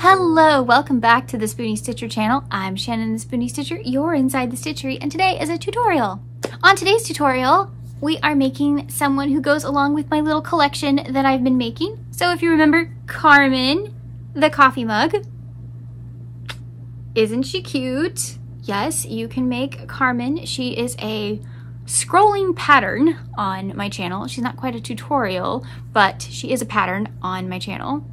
Hello, welcome back to the Spoony Stitcher channel. I'm Shannon the Spoony Stitcher, you're inside the stitchery, and today is a tutorial. On today's tutorial, we are making someone who goes along with my little collection that I've been making. So if you remember Carmen, the coffee mug, isn't she cute? Yes, you can make Carmen. She is a scrolling pattern on my channel. She's not quite a tutorial, but she is a pattern on my channel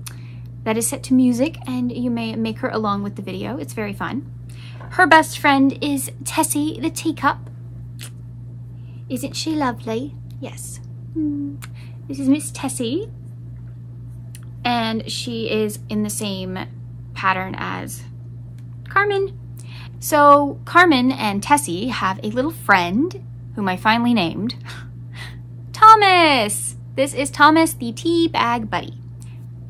that is set to music, and you may make her along with the video. It's very fun. Her best friend is Tessie the teacup. Isn't she lovely? Yes. This is Miss Tessie, and she is in the same pattern as Carmen. So Carmen and Tessie have a little friend whom I finally named Thomas. This is Thomas the Teabag buddy.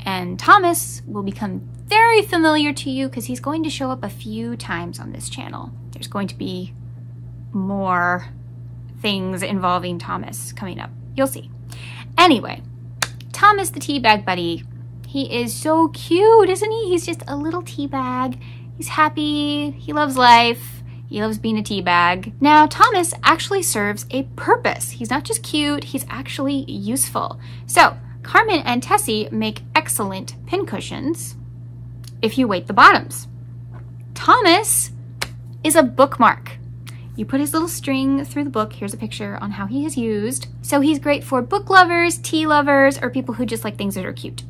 And Thomas will become very familiar to you because he's going to show up a few times on this channel. There's going to be more things involving Thomas coming up. You'll see. Anyway, Thomas the Teabag buddy. He is so cute, isn't he? He's just a little tea bag. He's happy. He loves life. He loves being a tea bag. Now, Thomas actually serves a purpose. He's not just cute, he's actually useful. So, Carmen and Tessie make excellent pincushions if you weight the bottoms. Thomas is a bookmark. You put his little string through the book. Here's a picture on how he is used. So he's great for book lovers, tea lovers, or people who just like things that are cute.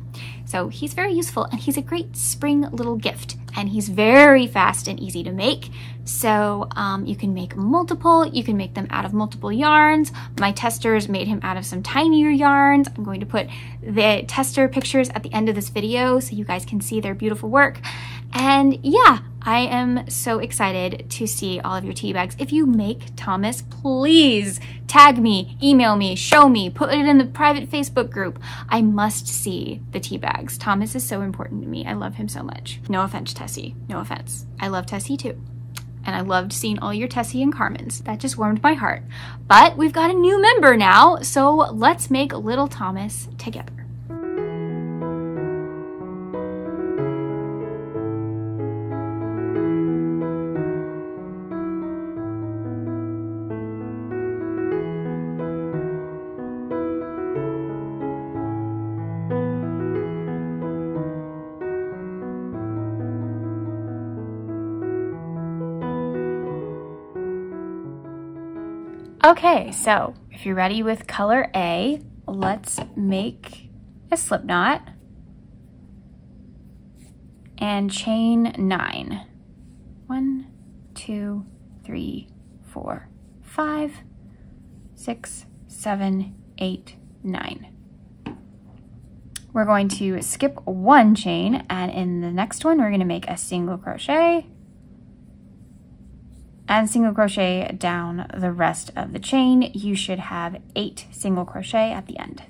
So he's very useful, and he's a great spring little gift, and he's very fast and easy to make. So you can make multiple, you can make them out of multiple yarns. My testers made him out of some tinier yarns. I'm going to put the tester pictures at the end of this video so you guys can see their beautiful work. And yeah, I am so excited to see all of your tea bags. If you make Thomas, please tag me, email me, show me, put it in the private Facebook group. I must see the tea bags. Thomas is so important to me. I love him so much. No offense, Tessie. No offense. I love Tessie too. And I loved seeing all your Tessie and Carmen's. That just warmed my heart. But we've got a new member now, so let's make little Thomas together. Okay, so if you're ready with color A, let's make a slip knot and chain 9. 1, 2, 3, 4, 5, 6, 7, 8, 9. We're going to skip one chain, and in the next one, we're going to make a single crochet and single crochet down the rest of the chain. You should have 8 single crochet at the end.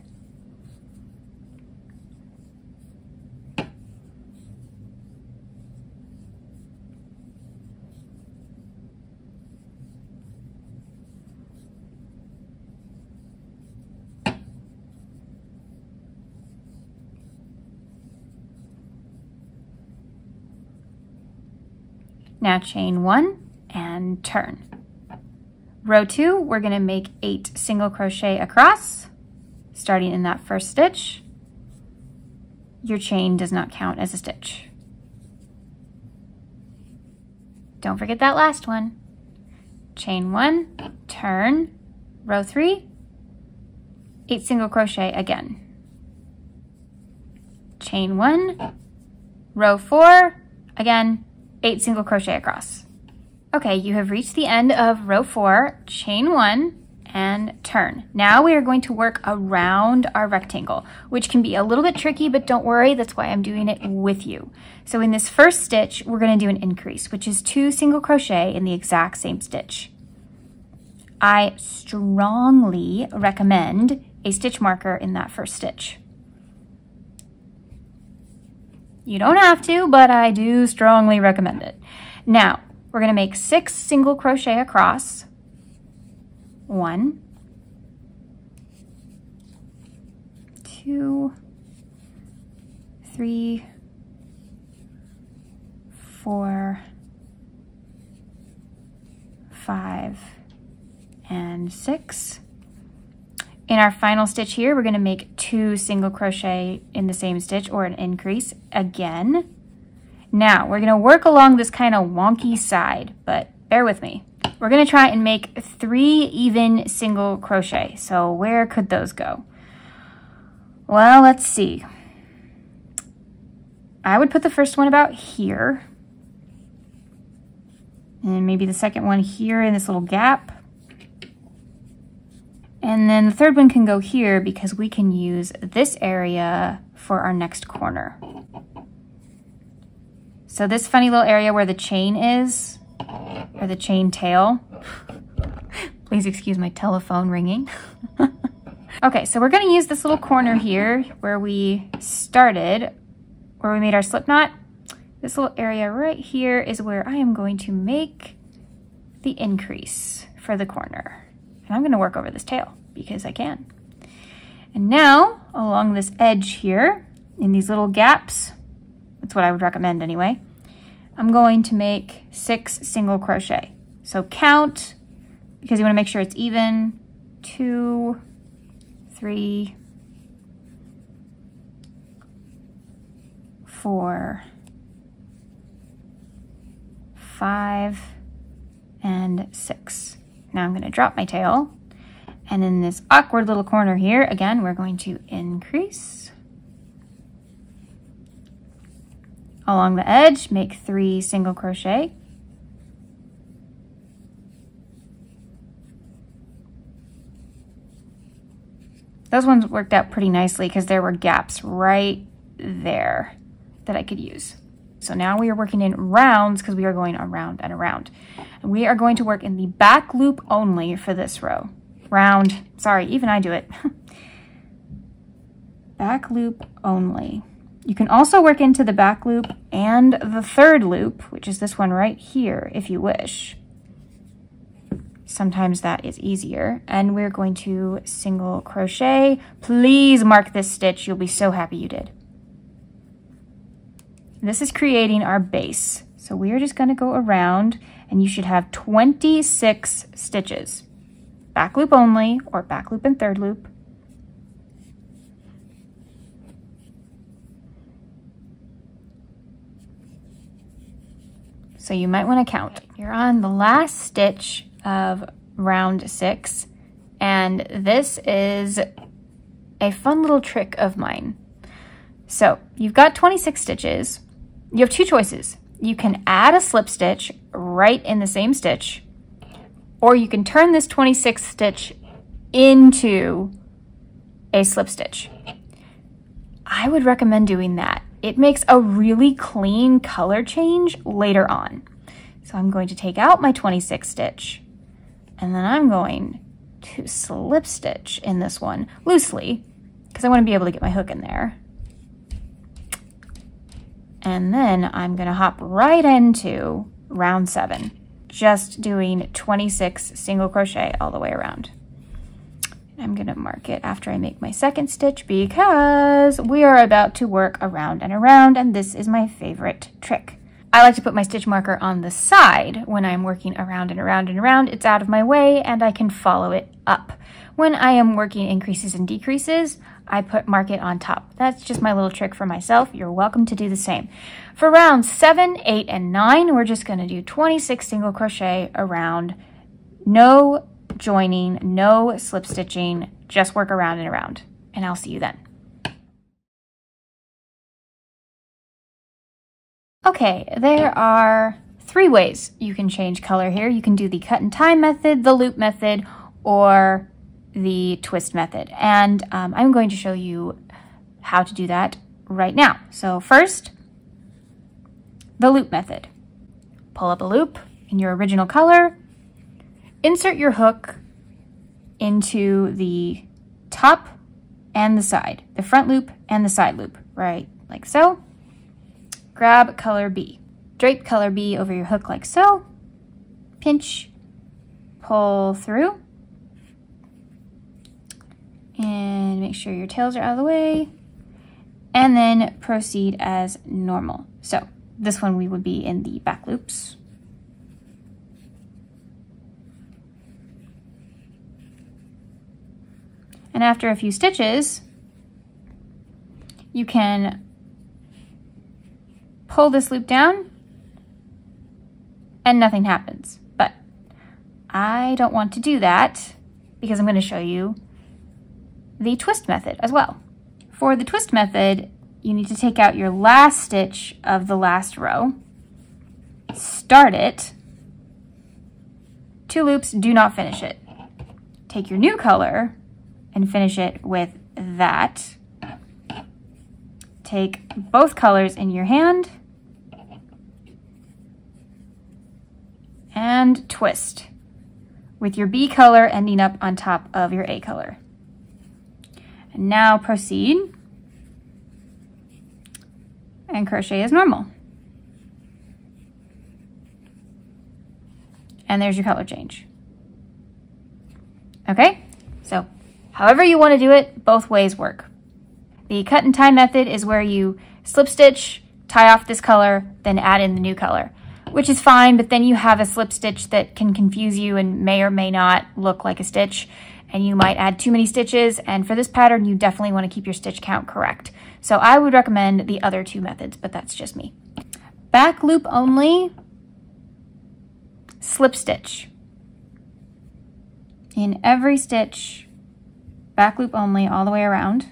Now chain 1 and turn. Row 2, we're going to make 8 single crochet across, starting in that first stitch. Your chain does not count as a stitch. Don't forget that last one. Chain 1, turn, row 3, 8 single crochet again. Chain 1, row 4, again, 8 single crochet across. Okay, you have reached the end of row 4, chain 1, and turn. Now we are going to work around our rectangle, which can be a little bit tricky, but don't worry, that's why I'm doing it with you. So in this first stitch, we're going to do an increase, which is 2 single crochet in the exact same stitch. I strongly recommend a stitch marker in that first stitch. You don't have to, but I do strongly recommend it. Now, we're going to make 6 single crochet across. 1, 2, 3, 4, 5, and 6. In our final stitch here, we're going to make 2 single crochet in the same stitch, or an increase again. Now we're going to work along this kind of wonky side, but bear with me. We're going to try and make 3 even single crochet. So where could those go? Well, let's see. I would put the first one about here, and maybe the second one here in this little gap. And then the third one can go here because we can use this area for our next corner. So this funny little area where the chain is, or the chain tail. Please excuse my telephone ringing. Okay, so we're going to use this little corner here where we started, where we made our slip knot. This little area right here is where I am going to make the increase for the corner. And I'm going to work over this tail because I can. And now along this edge here, in these little gaps, that's what I would recommend anyway, I'm going to make 6 single crochet. So count, because you want to make sure it's even, 2, 3, 4, 5, and 6. Now I'm going to drop my tail, and in this awkward little corner here, again, we're going to increase. Along the edge, make 3 single crochet. Those ones worked out pretty nicely because there were gaps right there that I could use. So now we are working in rounds because we are going around and around. And we are going to work in the back loop only for this row. Round, sorry, even I do it. Back loop only. You can also work into the back loop and the third loop, which is this one right here, if you wish. Sometimes that is easier. And we're going to single crochet. Please mark this stitch. You'll be so happy you did. This is creating our base. So we are just going to go around, and you should have 26 stitches. Back loop only, or back loop and third loop. So you might want to count. You're on the last stitch of round 6, and this is a fun little trick of mine. So you've got 26 stitches. You have 2 choices. You can add a slip stitch right in the same stitch, or you can turn this 26th stitch into a slip stitch. I would recommend doing that. It makes a really clean color change later on. So I'm going to take out my 26th stitch, and then I'm going to slip stitch in this one loosely because I want to be able to get my hook in there. And then I'm going to hop right into round 7, just doing 26 single crochet all the way around. I'm going to mark it after I make my second stitch because we are about to work around and around, and this is my favorite trick. I like to put my stitch marker on the side when I'm working around and around and around. It's out of my way and I can follow it up. When I am working increases and decreases, I mark it on top. That's just my little trick for myself. You're welcome to do the same. For rounds 7, 8, and 9, we're just going to do 26 single crochet around. No joining, no slip stitching, just work around and around. And I'll see you then. Okay, there are 3 ways you can change color here. You can do the cut and tie method, the loop method, or the twist method. And I'm going to show you how to do that right now. So first, the loop method. Pull up a loop in your original color, insert your hook into the top and the side, the front loop and the side loop, right like so. Grab color B. Drape color B over your hook like so. Pinch, pull through, and make sure your tails are out of the way, and then proceed as normal. So this one we would be in the back loops. And after a few stitches, you can pull this loop down and nothing happens. But I don't want to do that because I'm going to show you the twist method as well. For the twist method, you need to take out your last stitch of the last row, start it, 2 loops, do not finish it. Take your new color and finish it with that. Take both colors in your hand and twist with your B color ending up on top of your A color. And now proceed and crochet as normal. And there's your color change. Okay, so however you want to do it, both ways work. The cut and tie method is where you slip stitch, tie off this color, then add in the new color, which is fine, but then you have a slip stitch that can confuse you and may or may not look like a stitch, and you might add too many stitches, and for this pattern, you definitely want to keep your stitch count correct. So I would recommend the other 2 methods, but that's just me. Back loop only, slip stitch. In every stitch, back loop only all the way around.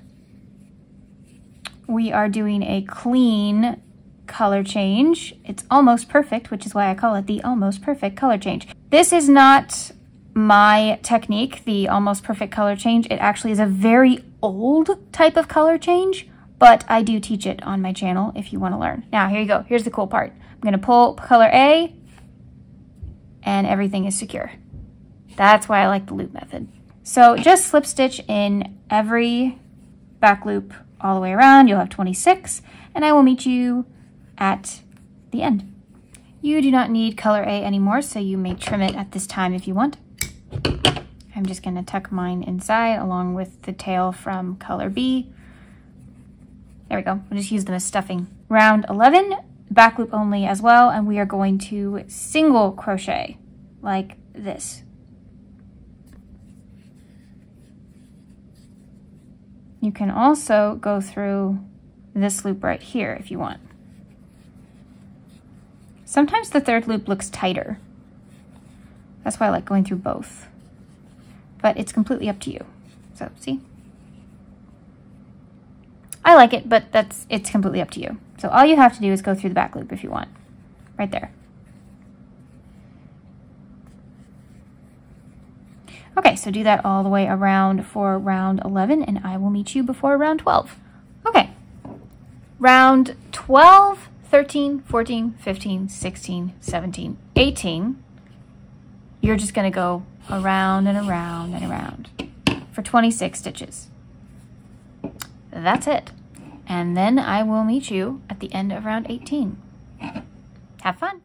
We are doing a clean color change. It's almost perfect, which is why I call it the almost perfect color change. This is not my technique, the almost perfect color change. It actually is a very old type of color change, but I do teach it on my channel if you want to learn. Now, here you go. Here's the cool part. I'm going to pull color A, and everything is secure. That's why I like the loop method. So just slip stitch in every back loop all the way around. You'll have 26, and I will meet you at the end. You do not need color A anymore, so you may trim it at this time if you want. I'm just going to tuck mine inside along with the tail from color B. There we go. We'll just use them as stuffing. Round 11, back loop only as well, and we are going to single crochet like this. You can also go through this loop right here if you want. Sometimes the 3rd loop looks tighter. That's why I like going through both. But it's completely up to you. So, see? I like it, but it's completely up to you. So all you have to do is go through the back loop if you want. Right there. Okay, so do that all the way around for round 11, and I will meet you before round 12. Okay, round 12, 13, 14, 15, 16, 17, 18. You're just gonna go around and around and around for 26 stitches. That's it. And then I will meet you at the end of round 18. Have fun.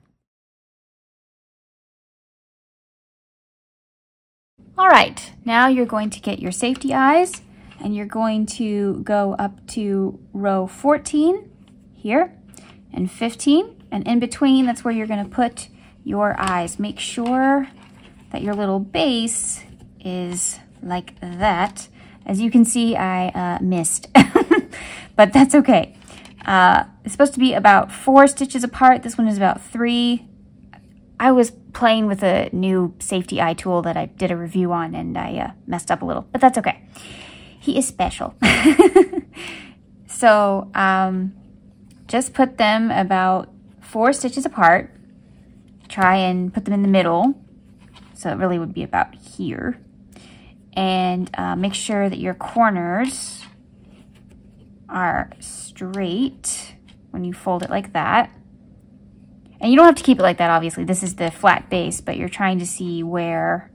All right, now you're going to get your safety eyes and you're going to go up to row 14 here and 15, and in between, that's where you're gonna put your eyes. Make sure that your little base is like that. As you can see, I missed, but that's okay. It's supposed to be about 4 stitches apart. This one is about 3. I was playing with a new safety eye tool that I did a review on, and I messed up a little, but that's okay. He is special. So just put them about 4 stitches apart. Try and put them in the middle. So it really would be about here. And make sure that your corners are straight when you fold it like that. And you don't have to keep it like that, obviously. This is the flat base, but you're trying to see where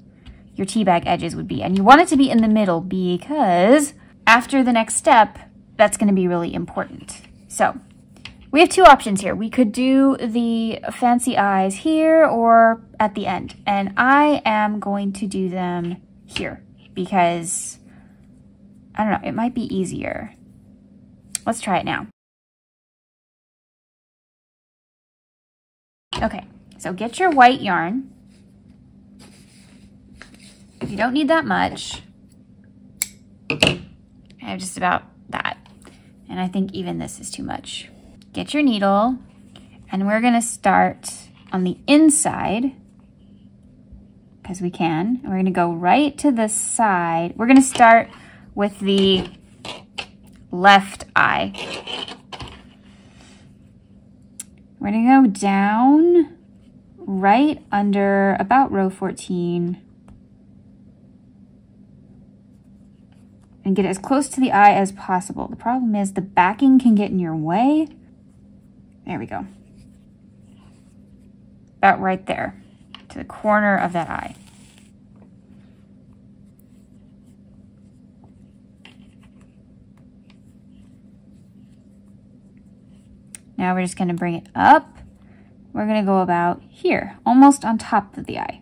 your tea bag edges would be. And you want it to be in the middle because after the next step, that's going to be really important. So we have 2 options here. We could do the fancy eyes here or at the end. And I am going to do them here because, I don't know, it might be easier. Let's try it now. Okay, so get your white yarn. You don't need that much. I have just about that. And I think even this is too much. Get your needle, and we're gonna start on the inside, because we can. And we're gonna go right to the side. We're gonna start with the left eye. We're gonna go down right under about row 14 and get as close to the eye as possible. The problem is the backing can get in your way. There we go. About right there, to the corner of that eye. Now we're just gonna bring it up. We're gonna go about here, almost on top of the eye.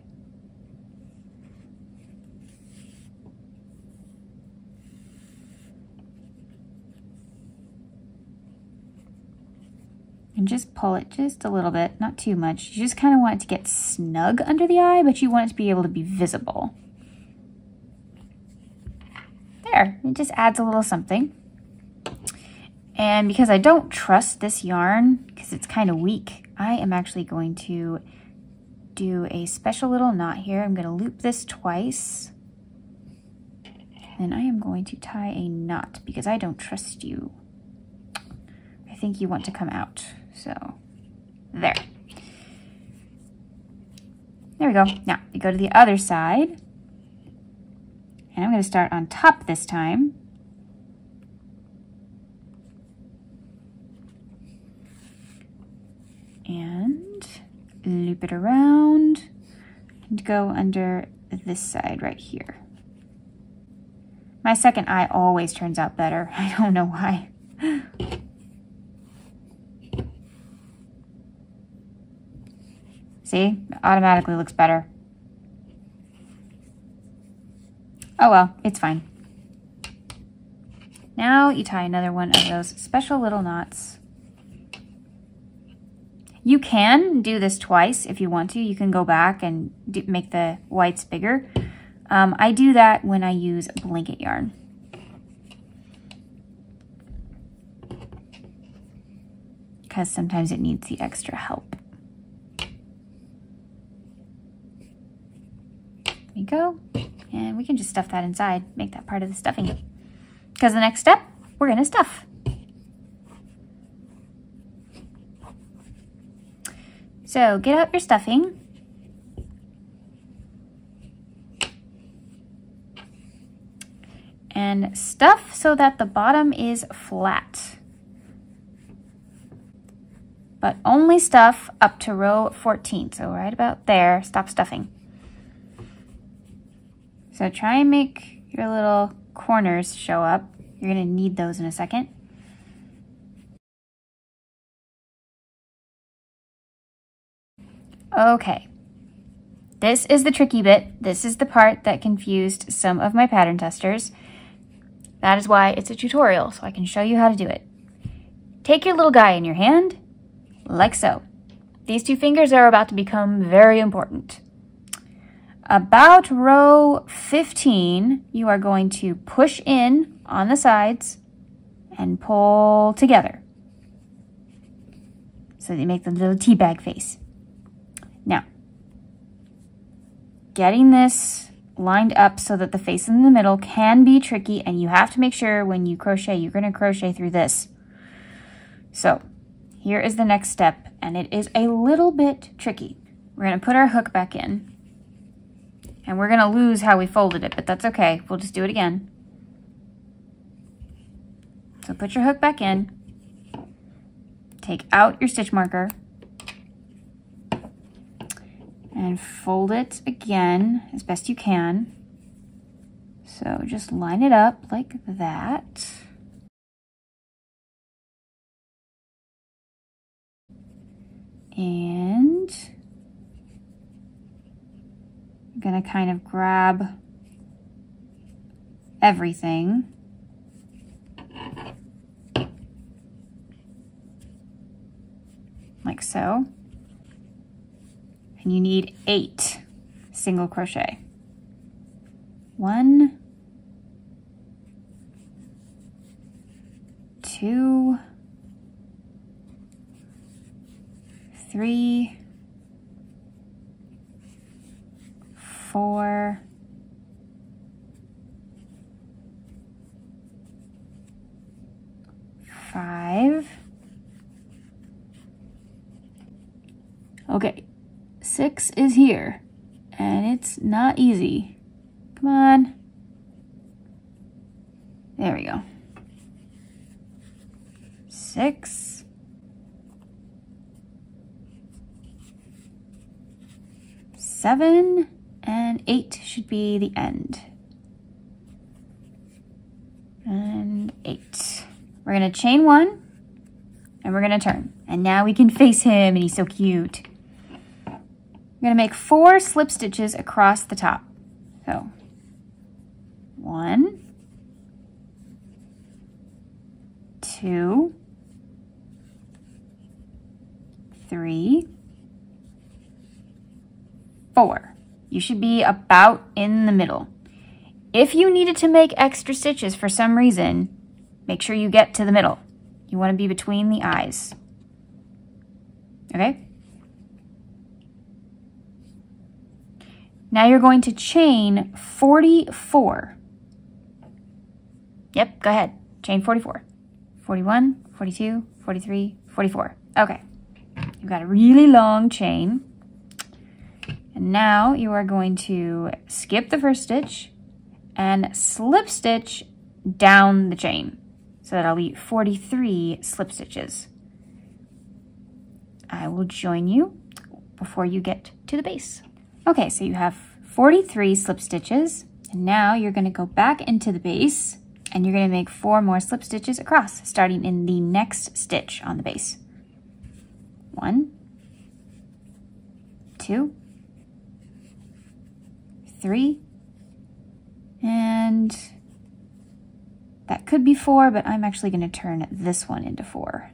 And just pull it just a little bit, not too much. You just kind of want it to get snug under the eye, but you want it to be able to be visible. There, it just adds a little something. And because I don't trust this yarn, because it's kind of weak, I am actually going to do a special little knot here. I'm gonna loop this twice. And I am going to tie a knot because I don't trust you. I think you want to come out. So, there. There we go. Now, we go to the other side. And I'm going to start on top this time. And loop it around and go under this side right here. My second eye always turns out better. I don't know why. See, it automatically looks better. Oh well, it's fine. Now you tie another one of those special little knots. You can do this twice if you want to. You can go back and make the whites bigger. I do that when I use blanket yarn. Because sometimes it needs the extra help. There you go. And we can just stuff that inside, make that part of the stuffing. Because the next step, we're gonna stuff. So get out your stuffing. And stuff so that the bottom is flat. But only stuff up to row 14. So right about there, stop stuffing. So try and make your little corners show up. You're gonna need those in a second. Okay, this is the tricky bit. This is the part that confused some of my pattern testers. That is why it's a tutorial, so I can show you how to do it. Take your little guy in your hand, like so. These two fingers are about to become very important. About row 15, you are going to push in on the sides and pull together. So that you make the little tea bag face. Now, getting this lined up so that the face in the middle can be tricky, and you have to make sure when you crochet, you're going to crochet through this. So here is the next step, and it is a little bit tricky. We're going to put our hook back in, and we're going to lose how we folded it, but that's okay. We'll just do it again. So put your hook back in, take out your stitch marker, and fold it again as best you can. So just line it up like that. And I'm gonna kind of grab everything. Like so. and you need 8 single crochet. 1, 2, 3, 4, 5. Okay, 6 is here, and it's not easy. Come on. There we go. 6. 7, and 8 should be the end. And 8. We're gonna chain 1, and we're gonna turn. And now we can face him, and he's so cute. We're gonna make 4 slip stitches across the top. So, 1, 2, 3, 4. You should be about in the middle. If you needed to make extra stitches for some reason, make sure you get to the middle. You want to be between the eyes. Okay? Now you're going to chain 44. Yep, go ahead. Chain 44. 41, 42, 43, 44. Okay. You've got a really long chain. And now you are going to skip the first stitch and slip stitch down the chain. So that'll be 43 slip stitches. I will join you before you get to the base. Okay, so you have 43 slip stitches, and now you're gonna go back into the base and you're gonna make 4 more slip stitches across, starting in the next stitch on the base. 1, 2, 3, and that could be 4, but I'm actually going to turn this one into 4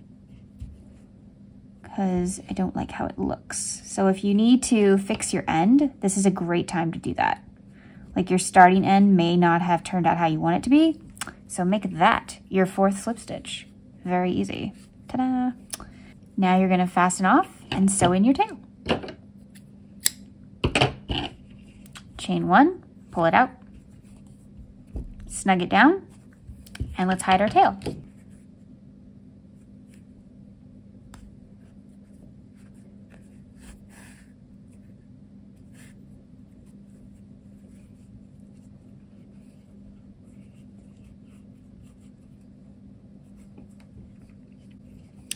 because I don't like how it looks. So if you need to fix your end, this is a great time to do that. Like your starting end may not have turned out how you want it to be, so make that your 4th slip stitch. Very easy. Ta-da! Now you're going to fasten off and sew in your tail. Chain 1, pull it out, snug it down, and let's hide our tail.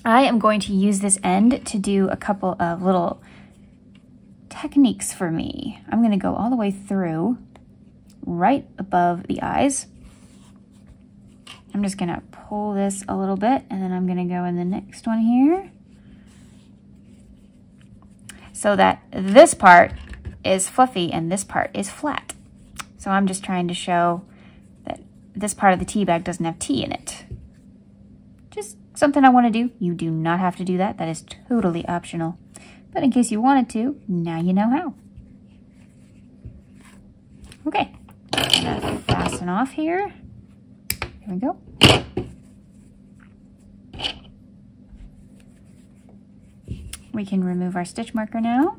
I am going to use this end to do a couple of little techniques for me. I'm going to go all the way through, right above the eyes. I'm just going to pull this a little bit, and then I'm going to go in the next one here, so that this part is fluffy and this part is flat. So I'm just trying to show that this part of the tea bag doesn't have tea in it. Just something I want to do. You do not have to do that. That is totally optional. But in case you wanted to, now you know how. Okay, I'm gonna fasten off here. There we go. We can remove our stitch marker now.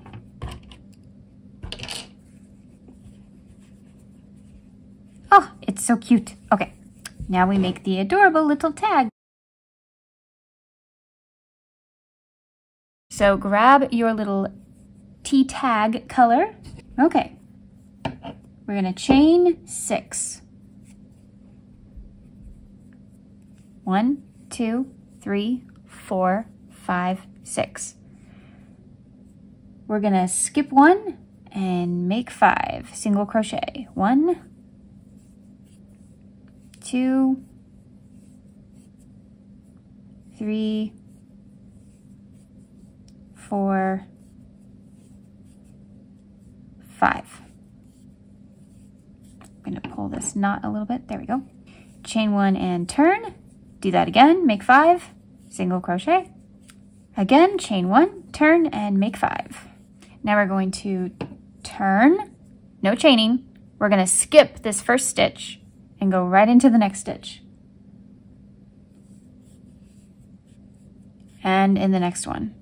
Oh, it's so cute. Okay, now we make the adorable little tag. So grab your little tea tag color. Okay, we're gonna chain 6. 1, 2, 3, 4, 5, 6. We're gonna skip 1 and make 5 single crochet. 1, 2, 3, 4, 5. I'm going to pull this knot a little bit. There we go. Chain 1 and turn. Do that again. Make 5 single crochet. Again, chain 1, turn, and make 5. Now we're going to turn, no chaining. We're going to skip this first stitch and go right into the next stitch. And in the next one.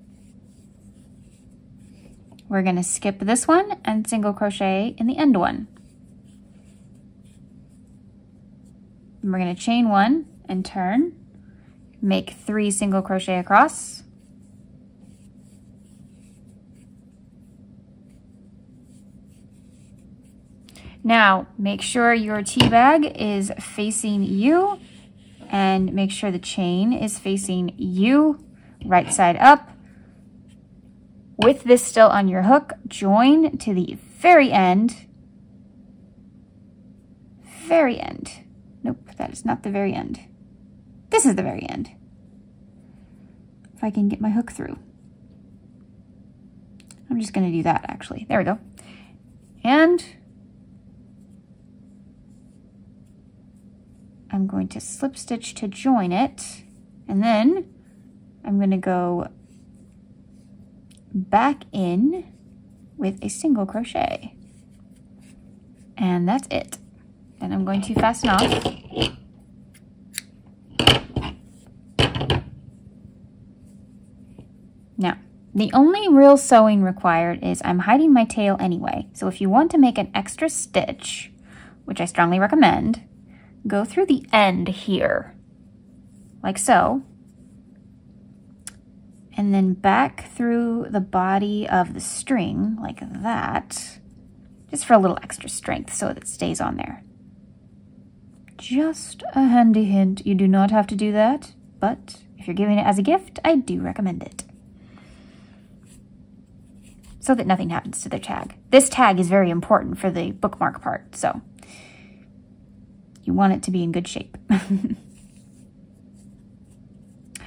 We're going to skip this one and single crochet in the end one. And we're going to chain one and turn, make 3 single crochet across. Now, make sure your tea bag is facing you and make sure the chain is facing you, right side up. With this still on your hook, join to the very end. Very end. Nope, that is not the very end. This is the very end. If I can get my hook through. I'm just gonna do that actually. There we go. And I'm going to slip stitch to join it. And then I'm gonna go back in with a single crochet. And that's it. Then I'm going to fasten off. Now, the only real sewing required is I'm hiding my tail anyway. So if you want to make an extra stitch, which I strongly recommend, go through the end here, like so, and then back through the body of the string, like that, just for a little extra strength so that it stays on there. Just a handy hint, you do not have to do that, but if you're giving it as a gift, I do recommend it. So that nothing happens to the tag. This tag is very important for the bookmark part, so you want it to be in good shape.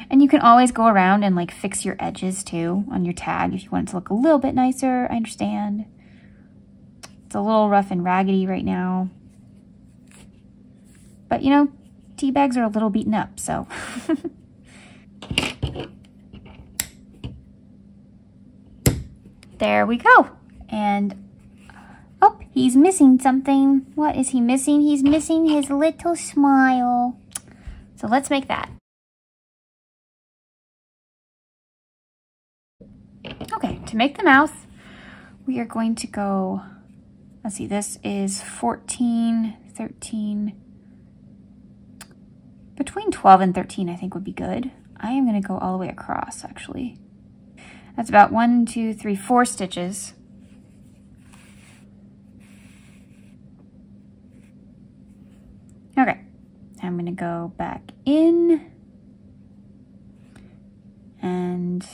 And you can always go around and like fix your edges too on your tag if you want it to look a little bit nicer. I understand. It's a little rough and raggedy right now. But you know, tea bags are a little beaten up, so. There we go. And, oh, he's missing something. What is he missing? He's missing his little smile. So let's make that. Okay, to make the mouth, we are going to go, let's see, this is 14, 13, between 12 and 13 I think would be good. I am going to go all the way across actually. That's about 1, 2, 3, 4 stitches. Okay, I'm going to go back in and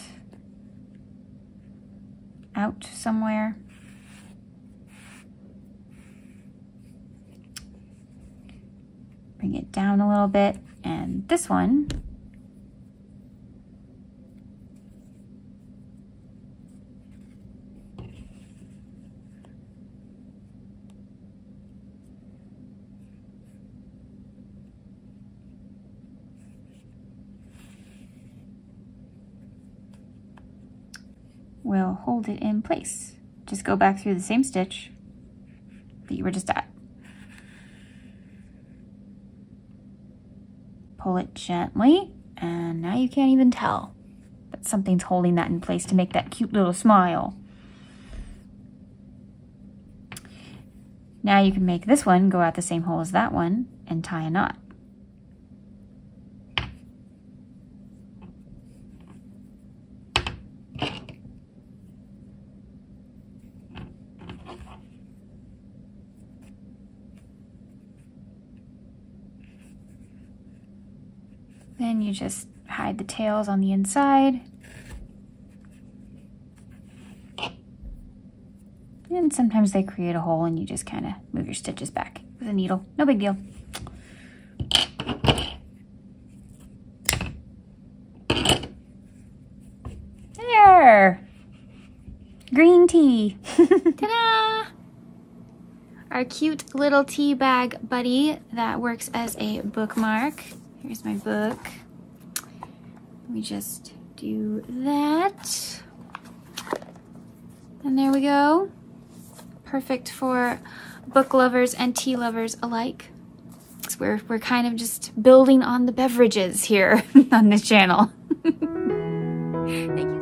out somewhere. Bring it down a little bit, and this one will hold it in place. Just go back through the same stitch that you were just at. Pull it gently, and now you can't even tell that something's holding that in place to make that cute little smile. Now you can make this one go out the same hole as that one and tie a knot. Then you just hide the tails on the inside. And sometimes they create a hole and you just kind of move your stitches back with a needle. No big deal. There! Green tea. Ta-da! Our cute little tea bag buddy that works as a bookmark. Here's my book. Let me just do that. And And there we go. Perfect for book lovers and tea lovers alike. So we're kind of just building on the beverages here on this channel. Thank you.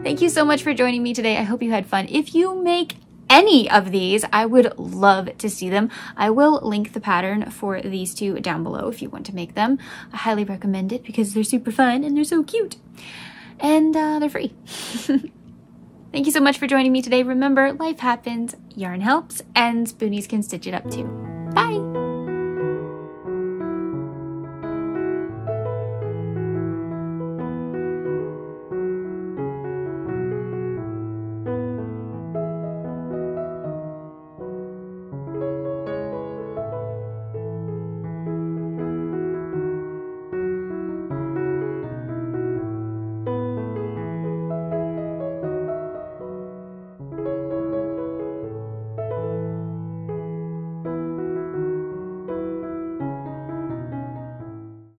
Thank you so much for joining me today. I hope you had fun. If you make any of these, I would love to see them. I will link the pattern for these two down below if you want to make them. I highly recommend it because they're super fun and they're so cute. And they're free. Thank you so much for joining me today. Remember, life happens, yarn helps, and spoonies can stitch it up too. Bye!